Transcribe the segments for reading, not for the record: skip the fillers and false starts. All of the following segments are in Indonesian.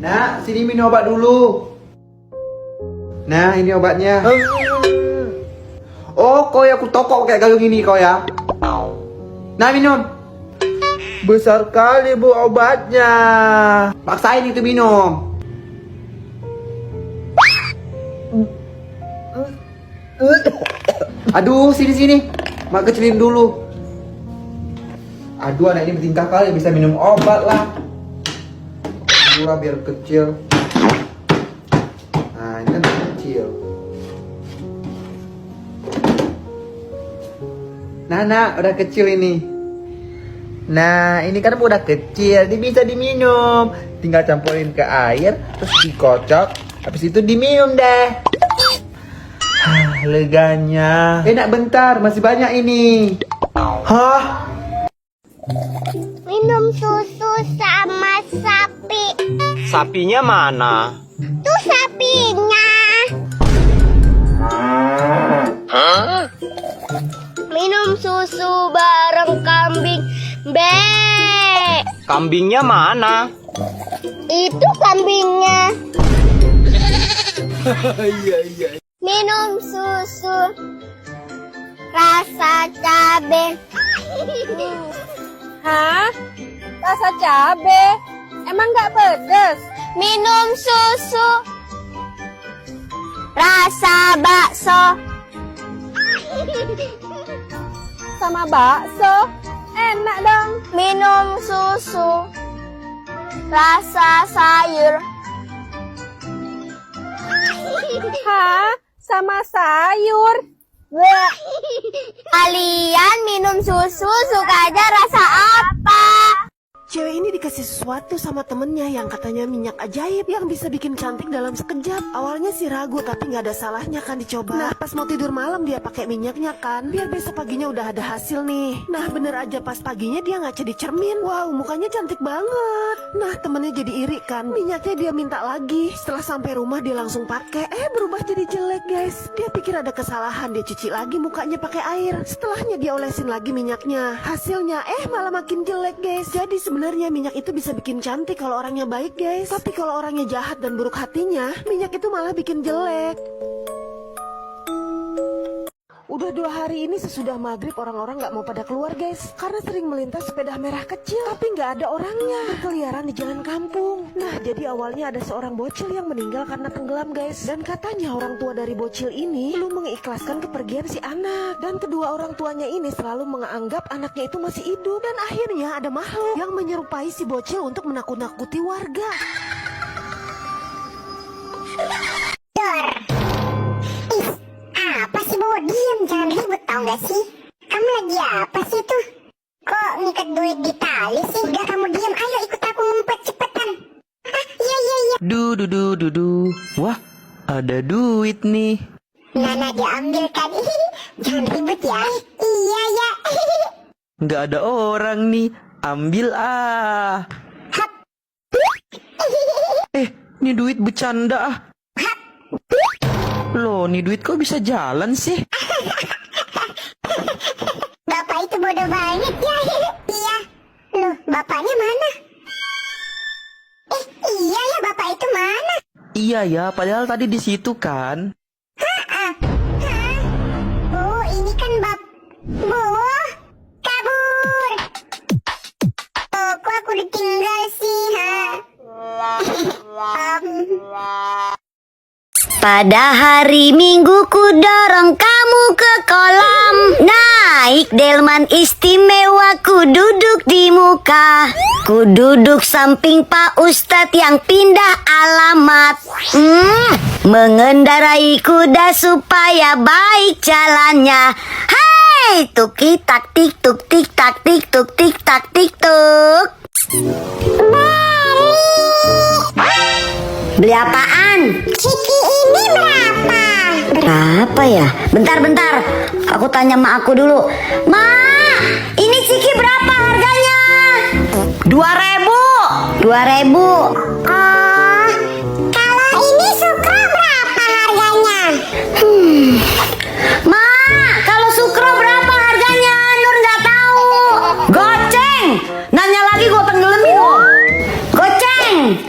Nak, sini minum obat dulu. Nah, ini obatnya. Oh, kau ya aku tokok kayak gayung ini kau ya. Nah, minum. Besar kali bu obatnya. Paksain itu minum. Aduh, sini. Mak kecilin dulu. Aduh, anak ini bertingkah kali bisa minum obat lah. Murah biar kecil. Nah, ini kan kecil. Nah, udah kecil ini. Nah, ini kan udah kecil, dia bisa diminum. Tinggal campurin ke air, terus dikocok. Habis itu diminum deh. Leganya. Enak bentar, masih banyak ini. Hah? Minum susu sama sapi. Sapinya mana? Tuh sapinya. Hah? Minum susu bareng kambing. Be. Kambingnya mana? Itu kambingnya. Iya. Minum susu rasa cabe. Hah? Rasa cabe? Emang nggak pedes? Minum susu rasa bakso. Sama bakso? Enak dong. Minum susu rasa sayur. Hah? Sama sayur? Bleh. Kalian minum susu sukanya rasa apa? Cewek ini dikasih sesuatu sama temennya yang katanya minyak ajaib yang bisa bikin cantik dalam sekejap. Awalnya sih ragu tapi nggak ada salahnya kan dicoba. Nah pas mau tidur malam dia pakai minyaknya kan, biar besok paginya udah ada hasil nih. Nah bener aja pas paginya dia ngaca di cermin. Wow mukanya cantik banget. Nah temennya jadi iri kan, minyaknya dia minta lagi. Setelah sampai rumah dia langsung pakai, berubah jadi jelek guys. Dia pikir ada kesalahan, dia cuci lagi mukanya pakai air. Setelahnya dia olesin lagi minyaknya. Hasilnya malah makin jelek guys. Jadi sebenarnya minyak itu bisa bikin cantik kalau orangnya baik guys. Tapi kalau orangnya jahat dan buruk hatinya, minyak itu malah bikin jelek. Udah 2 hari ini sesudah maghrib orang-orang gak mau pada keluar guys, karena sering melintas sepeda merah kecil tapi gak ada orangnya, berkeliaran di jalan kampung. Nah jadi awalnya ada seorang bocil yang meninggal karena tenggelam guys. Dan katanya orang tua dari bocil ini belum mengikhlaskan kepergian si anak. Dan kedua orang tuanya ini selalu menganggap anaknya itu masih hidup. Dan akhirnya ada makhluk yang menyerupai si bocil untuk menakut-nakuti warga. Apa sih bawa diam, jangan ribut tau gak sih? Kamu lagi apa sih tuh? Kok ngikat duit di tali sih? Udah kamu diam, ayo ikut aku ngumpet cepetan. Iya. Du. Wah, ada duit nih. Nana diambil kan? Jangan ribut ya. Iya ya. Nggak ada orang nih. Ambil ah. Hap. Ini duit bercanda ah. Loh, nih duit kok bisa jalan sih? Bapak itu bodoh banget ya. Iya. Loh, bapaknya mana? Iya ya, bapak itu mana? Iya ya, padahal tadi di situ kan. Oh, ini kan Bu, kabur. Oh, kok aku ditinggal sih, Pada hari Minggu ku dorong kamu ke kolam. Naik delman istimewa, ku duduk di muka. Ku duduk samping Pak Ustadz yang pindah alamat. Mengendarai kuda supaya baik jalannya. Hai, tuki tak tik tuk tik tak tik tuk tik tak tik tuk. Beli apaan? Ciki ini berapa? Berapa ya? Bentar. Aku tanya mak aku dulu. Ma, ini ciki berapa harganya? 2.000. 2.000. Oh, kalau ini sukro berapa harganya? Ma, kalau sukro berapa harganya? Nur nggak tahu. Goceng. Nanya lagi gue tenggelamin lo. Goceng.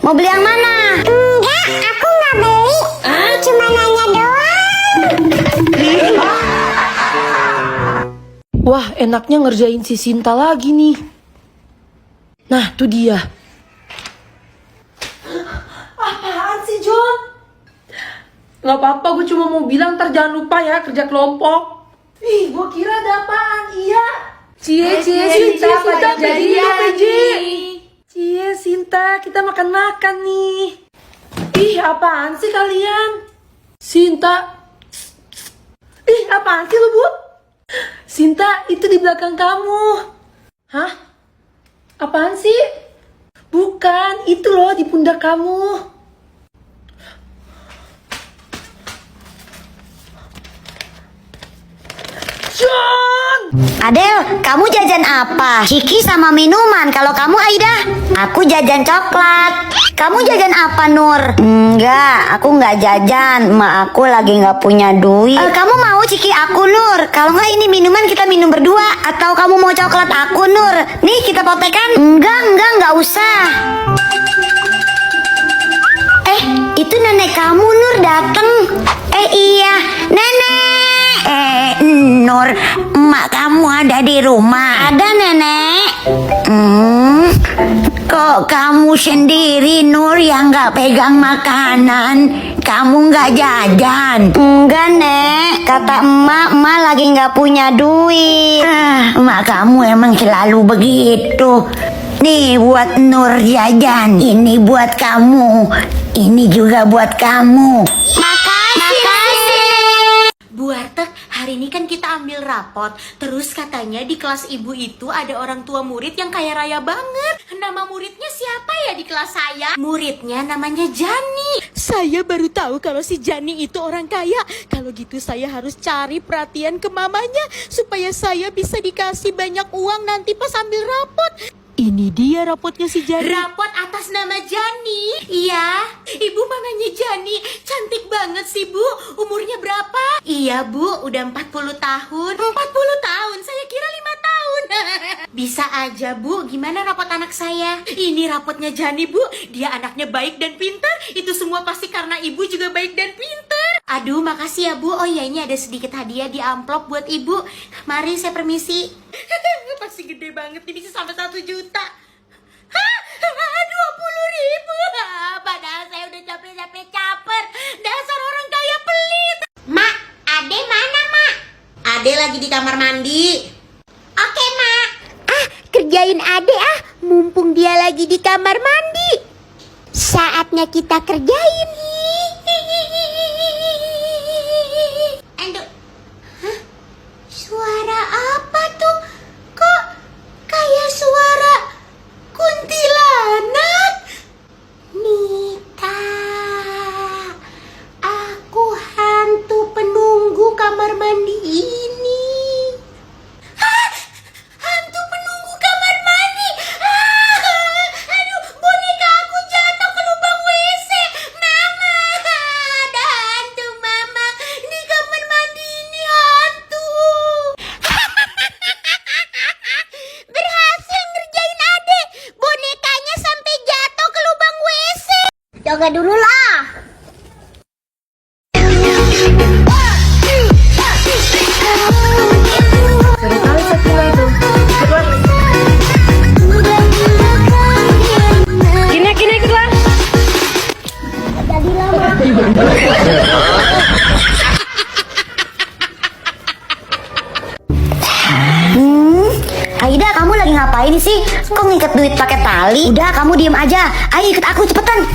Mau beli yang mana? Enggak, aku nggak beli. Cuma nanya doang. Wah, enaknya ngerjain si Sinta lagi nih. Nah, tuh dia. Apaan sih, John? Gak apa-apa, gue cuma mau bilang ntar jangan lupa ya kerja kelompok. Ih, gue kira ada apaan, iya. Cie, Sinta, Cie, Sinta, kita makan-makan nih. Ih, apaan sih kalian? Sinta. Ih, apaan sih lu, Bu? Sinta, itu di belakang kamu. Hah? Apaan sih? Bukan, itu loh di pundak kamu. John! Adel, kamu jajan apa? Kiki sama minuman. Kalau kamu Aida? Aku jajan coklat. Kamu jajan apa, Nur? Enggak, aku nggak jajan. Mak aku lagi nggak punya duit. Kamu mau Ciki aku, Nur? Kalau nggak ini minuman kita minum berdua. Atau kamu mau coklat aku, Nur? Nih kita potekan. Enggak usah. Itu nenek kamu, Nur, dateng. Iya, nenek. Nur, emak kamu ada di rumah? Ada, nenek. Kok kamu sendiri, Nur, yang nggak pegang makanan? Kamu nggak jajan? Enggak, Nek. Kata emak lagi nggak punya duit. Emak kamu emang selalu begitu. Nih buat Nur jajan. Ini buat kamu. Ini juga buat kamu. Makasih. Bu Warteg, hari ini kan kita ambil rapot. Terus katanya di kelas ibu itu ada orang tua murid yang kaya raya banget. Nama muridnya siapa ya di kelas saya? Muridnya namanya Jani. Saya baru tahu kalau si Jani itu orang kaya. Kalau gitu saya harus cari perhatian ke mamanya supaya saya bisa dikasih banyak uang nanti pas ambil rapot. Ini dia rapotnya si Jani. Rapot atas nama Jani. Iya, ibu manggilnya Jani. Cantik banget sih, Bu. Umurnya berapa? Iya, Bu, udah 40 tahun. 40 tahun? Saya kira 5 tahun. Bisa aja, Bu. Gimana rapot anak saya? Ini rapotnya Jani, Bu. Dia anaknya baik dan pintar. Itu semua pasti karena ibu juga baik dan pintar. Aduh, makasih ya, Bu. Oh ya, ini ada sedikit hadiah di amplop buat ibu. Mari, saya permisi. Pasti gede banget nih, bisa sampai 1 juta. Hah? 20.000. Padahal saya udah capek-capek caper. Dasar orang kaya pelit. Mak, Ade mana, Mak? Ade lagi di kamar mandi. Oke, Mak. Kerjain Ade mumpung dia lagi di kamar mandi. Saatnya kita kerjain. Aduh. Hah? Suara apa tuh? Kok kayak suara kuntilanak? Nita, aku hantu penunggu kamar mandi ini. Hah? Hantu penunggu kamar mandi? Aduh, boneka aku jatuh ke lubang WC. Mama, ada hantu, Mama. Di kamar mandi ini hantu. Berhasil ngerjain Ade. Bonekanya sampai jatuh ke lubang WC. Joget dulu lah. Seru kali Sakina itu. Gini ikutlah. Aida, kamu lagi ngapain sih? Kok ngikat duit pakai tali? Udah, kamu diem aja. Ayo ikut aku cepetan.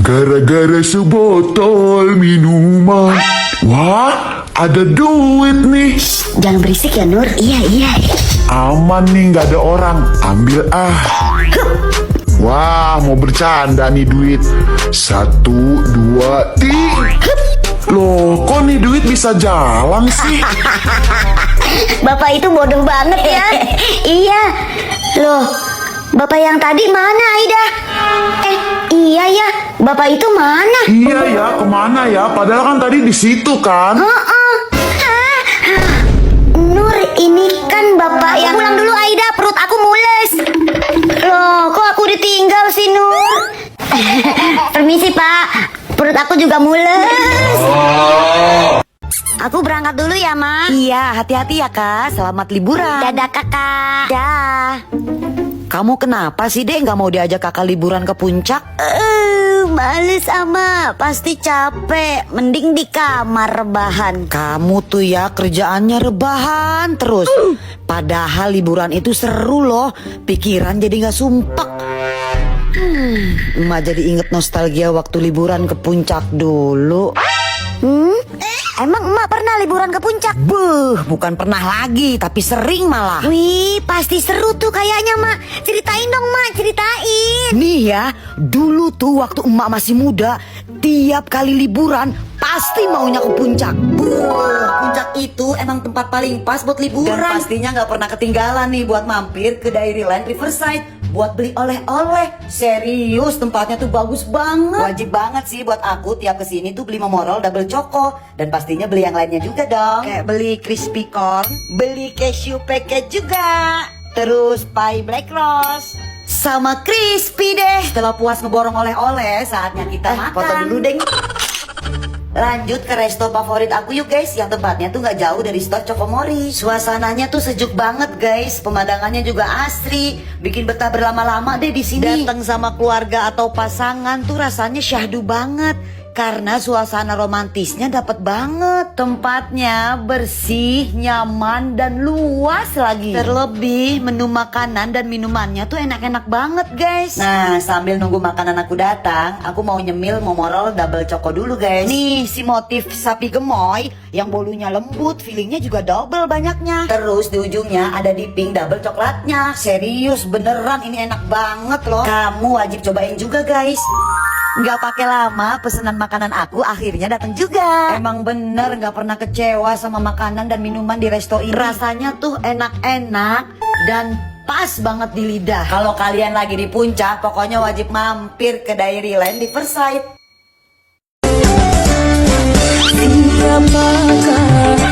Gara-gara sebotol minuman. Wah, ada duit nih. Jangan berisik ya, Nur. Iya. Aman nih, nggak ada orang. Ambil Wah, mau bercanda nih duit. 1, 2, 3. Loh, kok nih duit bisa jalan sih? Bapak itu bodoh banget ya. Iya. Loh, bapak yang tadi mana, Aida? Iya ya, bapak itu mana? Iya ya, kemana ya? Padahal kan tadi di situ kan? Nur, ini kan bapak yang... Pulang dulu, Aida, perut aku mules. Loh, kok aku ditinggal sih, Nur? juga mules. Aku berangkat dulu ya, Ma. Iya, hati-hati ya Kak. Selamat liburan. Dadah, Kakak. Dah. Kamu kenapa sih Dek nggak mau diajak Kakak liburan ke puncak? Males ama, pasti capek. Mending di kamar rebahan. Kamu tuh ya kerjaannya rebahan terus. Padahal liburan itu seru loh. Pikiran jadi nggak sumpek. Emak jadi inget nostalgia waktu liburan ke puncak dulu. Emang emak pernah liburan ke puncak? Bukan pernah lagi, tapi sering malah. Wih, pasti seru tuh kayaknya, Mak. Ceritain dong, Mak, ceritain. Nih ya, dulu tuh waktu emak masih muda, tiap kali liburan pasti maunya ke puncak. Puncak itu emang tempat paling pas buat liburan. Dan pastinya nggak pernah ketinggalan nih buat mampir ke Dairyland Riverside buat beli oleh-oleh. Serius, tempatnya tuh bagus banget. Wajib banget sih buat aku tiap kesini tuh beli momorol double choco. Dan pastinya beli yang lainnya juga dong. Kayak beli crispy corn, beli cashew packet juga. Terus pie black rose sama crispy deh. Setelah puas ngeborong oleh-oleh, saatnya kita makan. Foto dulu deh. Lanjut ke resto favorit aku yuk guys, yang tempatnya tuh nggak jauh dari Store Chokomori. Suasananya tuh sejuk banget guys, pemandangannya juga asri, bikin betah berlama-lama deh di sini. Datang sama keluarga atau pasangan tuh rasanya syahdu banget. Karena suasana romantisnya dapet banget. Tempatnya bersih, nyaman, dan luas lagi. Terlebih menu makanan dan minumannya tuh enak-enak banget guys. Nah, sambil nunggu makanan aku datang, aku mau nyemil momorol double choco dulu guys. Nih, si motif sapi gemoy yang bolunya lembut, feelingnya juga double banyaknya. Terus di ujungnya ada dipping double coklatnya. Serius, beneran ini enak banget loh. Kamu wajib cobain juga guys. Nggak pakai lama, pesanan makanan aku akhirnya datang juga. Emang bener nggak pernah kecewa sama makanan dan minuman di resto ini. Rasanya tuh enak-enak dan pas banget di lidah. Kalau kalian lagi di puncak, pokoknya wajib mampir ke Dairyland Riverside. Siapakah